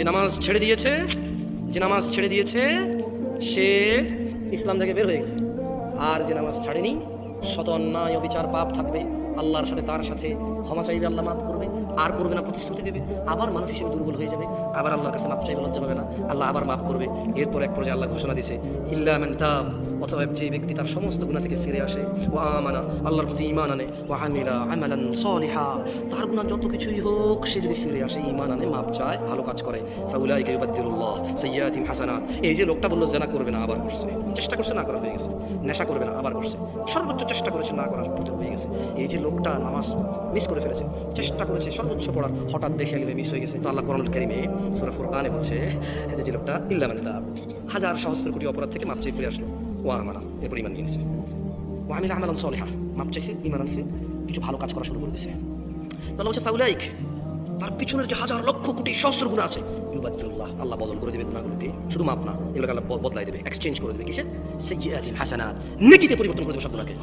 যে নামাজ ছেড়ে দিয়েছে সে ইসলাম থেকে বের হয়ে গেছে। আর যে নামাজ ছাড়েনি, শত অন্যায় অবিচার পাপ থাকবে, আল্লাহর সাথে তার সাথে ক্ষমা চাইবে, আল্লাহ মাফ করবে, আর করবে না প্রতিশ্রুতি দেবে, আবার মানুষ হিসেবে দুর্বল হয়ে যাবে, আবার আল্লাহর কাছে মাফ চাইবে, লজ্জা পাবে না, আল্লাহ আবার মাফ করবে। এরপর এক পর্যায়ে আল্লাহ ঘোষণা দিয়েছে ইল্লা মান তাব, অথবা যে ব্যক্তি তার সমস্ত গুনাহ থেকে ফিরে আসে, ওয়া আমানা, আল্লাহর প্রতি ঈমান আনে, ওয়া আমিলা আমালান সালিহা, তার গুনাহ যত কিছুই হোক সে যদি ফিরে আসে, ঈমান আনে, মাফ চায়, ভালো কাজ করে, ফাউলাইকা ইউবাদদিলুল্লাহ সাইয়্যাতিহিম হাসানাত। এই যে লোকটা বললো জেনা করবে না, আবার করছে, চেষ্টা করছে না করা হয়ে গেছে, নেশা করবে না আবার করছে, সর্বোচ্চ চেষ্টা করেছে না করার পথে হয়ে গেছে। এই যে লোকটা নামাজ মিস করে ফেলেছে, চেষ্টা করেছে সর্বোচ্চ পড়ার, হঠাৎ দেখে হয়ে মিস হয়ে গেছে, তো আল্লাহ কোরআনুল কারীমে সূরা ফুরকানে বলছে যে লোকটা ইল্লা মান তাব, হাজার সহস্র কোটি অপরাধ থেকে মাপ চেয়ে ফিরে আসলো, ওয়া আমানা, এরপর ঈমান নিয়েছে, ওয়া আমিলা আমালান সালিহা, মাপ চাইছে, ঈমান আনছে, কিছু ভালো কাজ করা শুরু করে দিয়েছে। তাহলে বলছে ফাউলাইক, তার পিছনের যে হাজার লক্ষ কোটি সহস্র গুনাহ আছে, ইউবাদদিলুল্লাহ, আল্লাহ বদল করে দেবে গুনাহগুলোকে, শুধু মাপ না, এগুলোকে আল্লাহ বদলাই দেবে, এক্সচেঞ্জ করে দেবে, কিসে? সাইয়্যাতিহিম হাসানাত, নেকিতে পরিবর্তন করে দেবে সব গুনাহকে।